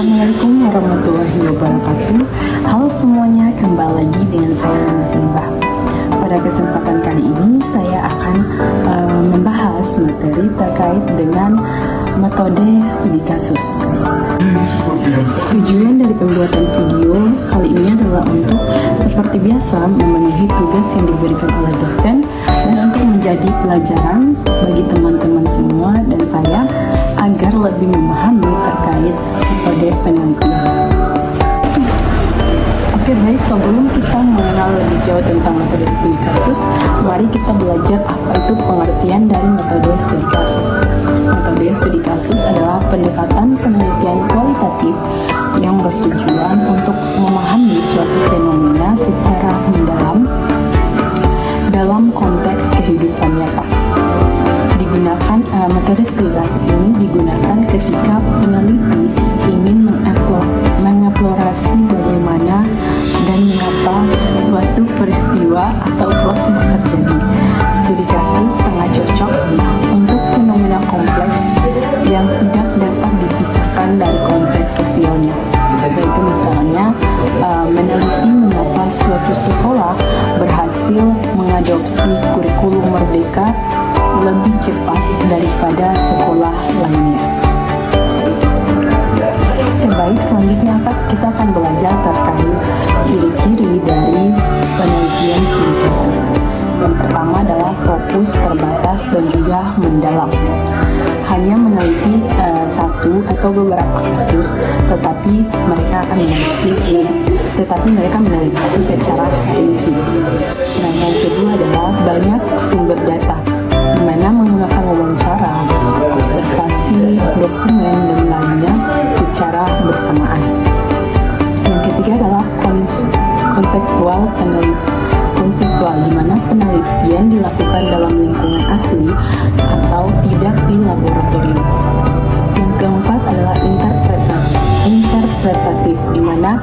Assalamualaikum warahmatullahi wabarakatuh. Halo semuanya, kembali lagi dengan saya Lina Simbah. Pada kesempatan kali ini saya akan membahas materi terkait dengan metode studi kasus. Tujuan dari pembuatan video kali ini adalah untuk seperti biasa memenuhi tugas yang diberikan oleh dosen dan untuk menjadi pelajaran bagi teman-teman semua dan saya agar lebih memahami terkait metode penelitian. Oke, baik, sebelum kita mengenal lebih jauh tentang metode studi kasus, mari kita belajar apa itu pengertian dari metode studi kasus. Metode studi kasus adalah pendekatan penelitian kualitatif yang bertujuan untuk memahami suatu fenomena secara mendalam dalam konteks kehidupan nyata. Metode studi kasus ini digunakan ketika peneliti ingin mengeksplorasi bagaimana dan mengapa suatu peristiwa atau proses terjadi. Studi kasus sangat cocok untuk fenomena kompleks yang tidak dapat dipisahkan dari konteks sosialnya. Yaitu misalnya meneliti mengapa suatu sekolah berhasil mengadopsi kurikulum merdeka lebih cepat daripada sekolah lainnya. Baik, selanjutnya kita akan belajar terkait ciri-ciri dari penelitian studi kasus. Yang pertama adalah fokus, terbatas, dan juga mendalam. Hanya meneliti satu atau beberapa kasus, tetapi mereka meneliti itu secara rinci. Nah, yang kedua adalah banyak sumber data, di mana menggunakan wawancara, observasi, dokumen, dan lainnya secara bersamaan. Yang ketiga adalah konseptual, di mana penelitian dilakukan dalam lingkungan asli atau tidak di laboratorium. Yang keempat adalah interpretatif, di mana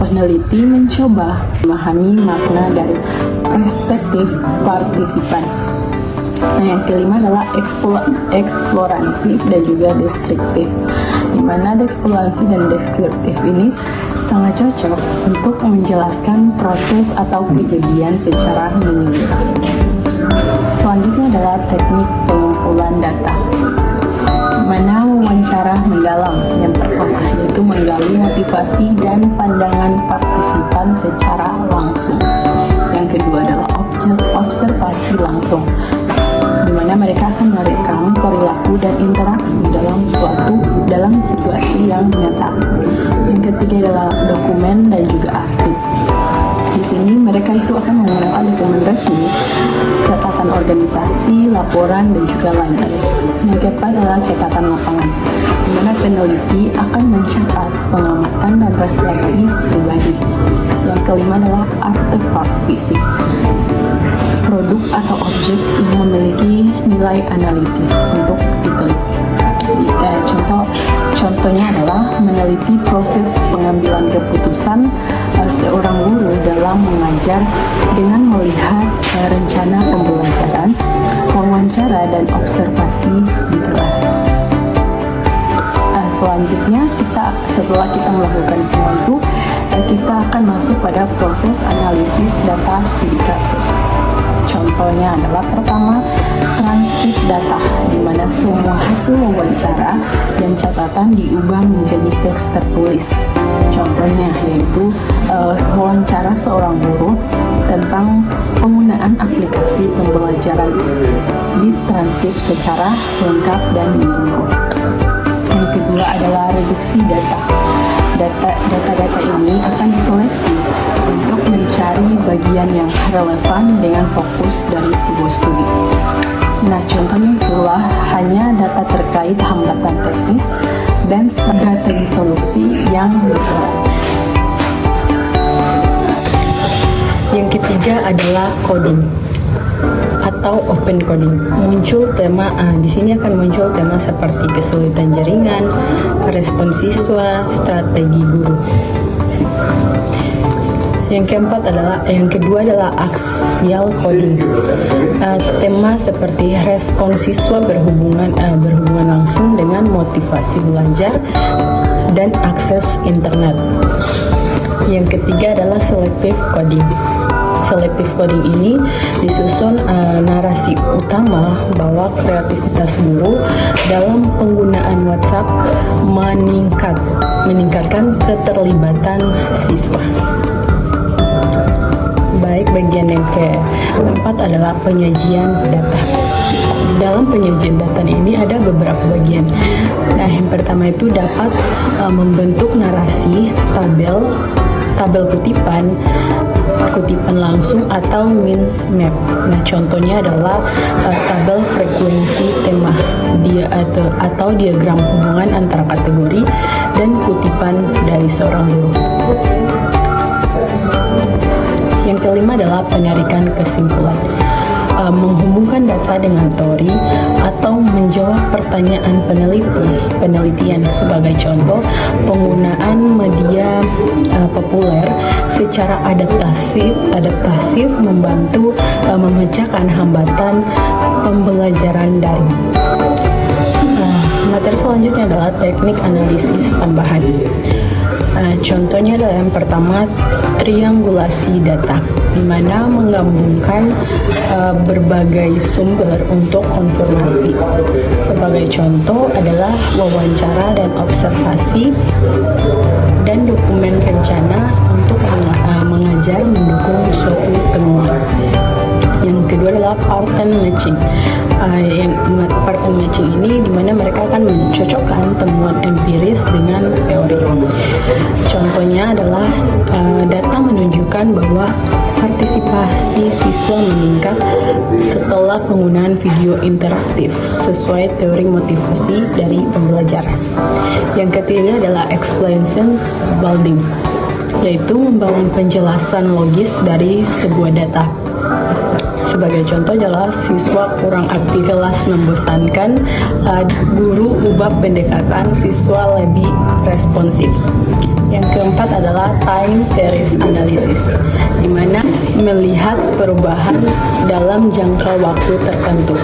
peneliti mencoba memahami makna dari perspektif partisipan. Nah, yang kelima adalah eksplorasi dan juga deskriptif, di mana eksplorasi dan deskriptif ini sangat cocok untuk menjelaskan proses atau kejadian secara menyeluruh. Selanjutnya adalah teknik pengumpulan data, di mana wawancara mendalam. Yang pertama yaitu menggali motivasi dan pandangan partisipan secara langsung. Yang kedua adalah observasi langsung, di mana mereka akan merekam perilaku dan interaksi dalam situasi yang nyata. Yang ketiga adalah dokumen dan juga arsip. Di sini mereka itu akan menggunakan dokumen resmi, catatan organisasi, laporan, dan juga lain-lain. Yang keempat adalah catatan lapangan, di mana peneliti akan mencatat pengamatan dan refleksi pribadi. Yang kelima adalah artefak fisik, produk atau objek yang memiliki nilai analitis untuk diteliti. Contohnya adalah meneliti proses pengambilan keputusan seorang guru dalam mengajar dengan melihat rencana pembelajaran, wawancara, dan observasi di kelas. Selanjutnya, setelah kita melakukan semua itu, kita akan masuk pada proses analisis data studi kasus. Contohnya adalah pertama, transkrip data, di mana semua hasil wawancara dan catatan diubah menjadi teks tertulis. Contohnya yaitu wawancara seorang guru tentang penggunaan aplikasi pembelajaran, ditranskrip secara lengkap dan menyeluruh. Yang kedua adalah reduksi data. Data-data ini akan diseleksi untuk mencari bagian yang relevan dengan fokus dari sebuah studi. Nah, contohnya itulah hanya data terkait hambatan teknis dan strategi solusi yang diserap. Yang ketiga adalah coding atau open coding. Di sini akan muncul tema seperti kesulitan jaringan, respon siswa, strategi guru. Yang kedua adalah axial coding. Tema seperti respon siswa berhubungan langsung dengan motivasi belajar, dan akses internet. Yang ketiga adalah selective coding. Selective coding ini disusun narasi utama bahwa kreativitas guru dalam penggunaan WhatsApp meningkatkan keterlibatan siswa. Baik, bagian yang keempat adalah penyajian data. Dalam penyajian data ini ada beberapa bagian. Nah, yang pertama itu dapat membentuk narasi, tabel kutipan langsung atau mind map. Nah, contohnya adalah tabel frekuensi tema atau diagram hubungan antara kategori dan kutipan dari seorang guru. Yang kelima adalah penarikan kesimpulan. Menghubungkan data dengan teori atau menjawab pertanyaan penelitian. Sebagai contoh, penggunaan media populer secara adaptasif membantu memecahkan hambatan pembelajaran daring. Materi selanjutnya adalah teknik analisis tambahan. Contohnya adalah yang pertama, triangulasi data, di mana menggabungkan berbagai sumber untuk konfirmasi. Sebagai contoh adalah wawancara dan observasi dan dokumen rencana untuk mengajar mendukung suatu temuan. Yang kedua adalah pattern matching. Pattern matching ini dimana mereka akan mencocokkan temuan empiris dengan teori. Contohnya adalah data menunjukkan bahwa partisipasi siswa meningkat setelah penggunaan video interaktif sesuai teori motivasi dari pembelajaran. Yang ketiga adalah explanation building, yaitu membangun penjelasan logis dari sebuah data. Sebagai contoh adalah siswa kurang aktif, kelas membosankan, guru ubah pendekatan, siswa lebih responsif. Yang keempat adalah time series analysis, di mana melihat perubahan dalam jangka waktu tertentu.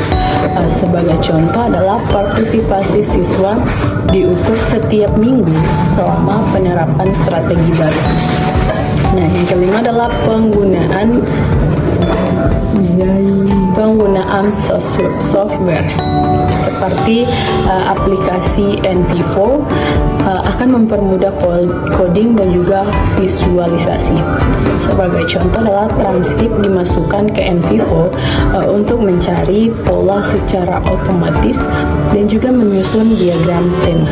Sebagai contoh adalah partisipasi siswa diukur setiap minggu selama penerapan strategi baru. Nah, yang kelima adalah penggunaan software seperti aplikasi NV4 akan mempermudah coding dan juga visualisasi. Sebagai contoh adalah transkrip dimasukkan ke NV4 untuk mencari pola secara otomatis dan juga menyusun diagram tema.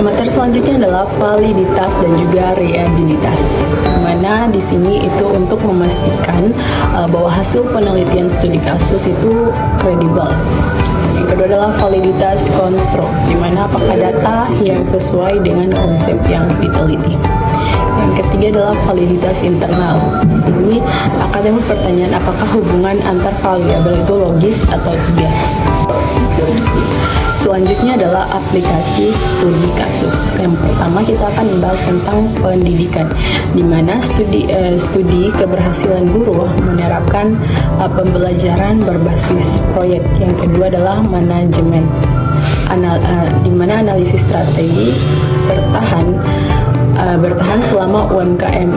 Materi selanjutnya adalah validitas dan juga reliabilitas, mana di sini itu untuk memastikan bahwa hasil penelitian studi kasus itu kredibel. Yang kedua adalah validitas konstruk, di mana apakah data yang sesuai dengan konsep yang diteliti. Yang ketiga adalah validitas internal. Di sini akan timbul pertanyaan apakah hubungan antar variabel itu logis atau tidak. Selanjutnya adalah aplikasi studi kasus. Yang pertama kita akan membahas tentang pendidikan, di mana studi keberhasilan guru menerapkan pembelajaran berbasis proyek. Yang kedua adalah manajemen, di mana analisis strategi bertahan selama UMKM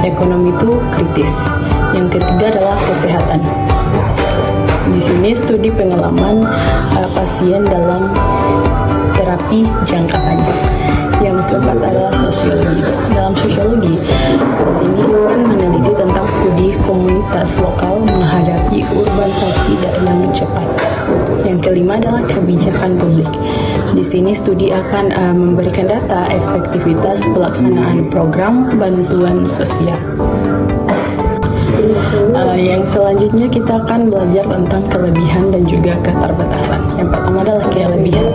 ekonomi itu kritis. Yang ketiga adalah kesehatan. Di sini studi pengalaman pasien dalam terapi jangka panjang. Yang keempat adalah sosiologi. Dalam sosiologi, di sini akan meneliti tentang studi komunitas lokal menghadapi urbanisasi yang cepat. Yang kelima adalah kebijakan publik. Di sini studi akan memberikan data efektivitas pelaksanaan program bantuan sosial. Yang selanjutnya kita akan belajar tentang kelebihan dan juga keterbatasan. Yang pertama adalah kelebihan.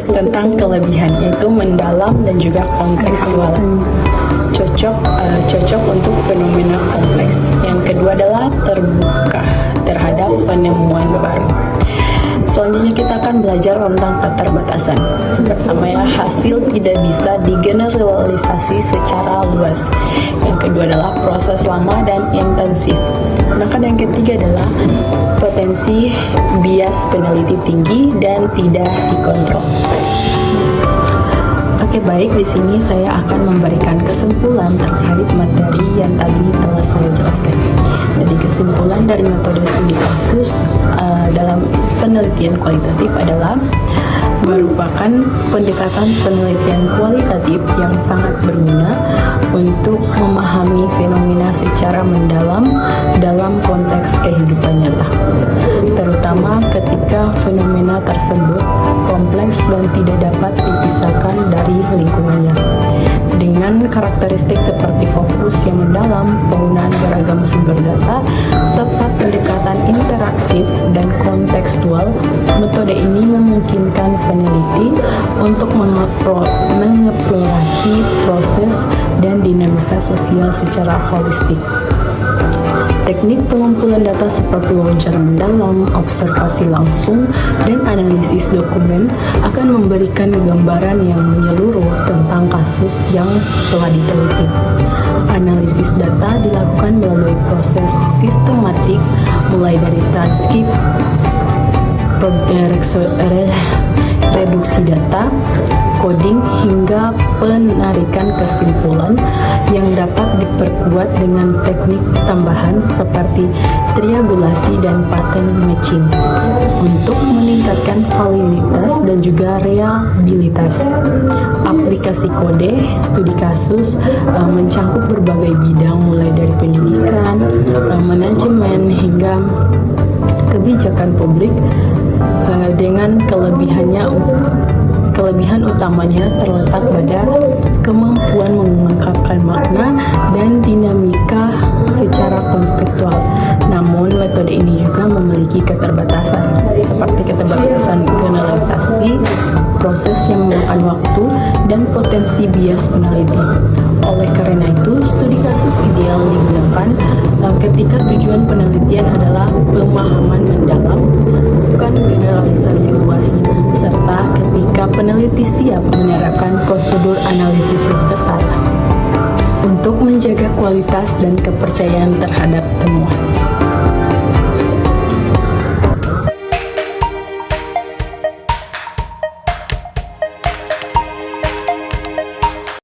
Tentang kelebihan yaitu mendalam dan juga kontekstual. Cocok untuk fenomena kompleks. Yang kedua adalah terbuka terhadap penemuan baru. Selanjutnya kita akan belajar tentang keterbatasan. Pertama ya, hasil tidak bisa digeneralisasi secara luas. Yang kedua adalah proses lama dan intensif. Sedangkan yang ketiga adalah potensi bias peneliti tinggi dan tidak dikontrol. Oke, baik, di sini saya akan memberikan kesimpulan terkait materi yang tadi telah saya jelaskan. Jadi kesimpulan dari metode studi kasus dalam penelitian kualitatif adalah merupakan pendekatan penelitian kualitatif yang sangat berguna untuk memahami fenomena secara mendalam dalam konteks kehidupan nyata, terutama ketika fenomena tersebut kompleks dan tidak dapat dipisahkan dari lingkungannya. Dengan karakteristik seperti fokus yang mendalam, penggunaan beragam sumber data, serta pendekatan interaktif dan kontekstual, metode ini memungkinkan peneliti untuk mengeksplorasi proses dan dinamika sosial secara holistik. Teknik pengumpulan data seperti wawancara mendalam, observasi langsung, dan analisis dokumen akan memberikan gambaran yang menyeluruh tentang kasus yang telah diteliti. Analisis data dilakukan melalui proses sistematik, mulai dari transkrip, reduksi data, coding, hingga penarikan kesimpulan yang dapat diperkuat dengan teknik tambahan seperti triangulasi dan pattern matching untuk meningkatkan validitas dan juga reliabilitas. Aplikasi kode studi kasus mencakup berbagai bidang, mulai dari pendidikan, manajemen, hingga kebijakan publik, dengan kelebihan utamanya terletak pada kemampuan mengungkapkan makna dan dinamika secara konseptual. Namun metode ini juga memiliki keterbatasan, seperti keterbatasan generalisasi, proses yang memakan waktu, dan potensi bias peneliti. Oleh karena itu, studi kasus ideal digunakan ketika tujuan penelitian adalah pemahaman mendalam, bukan generalisasi luas, serta ketika peneliti siap menerapkan prosedur analisis yang ketat untuk menjaga kualitas dan kepercayaan terhadap temuan.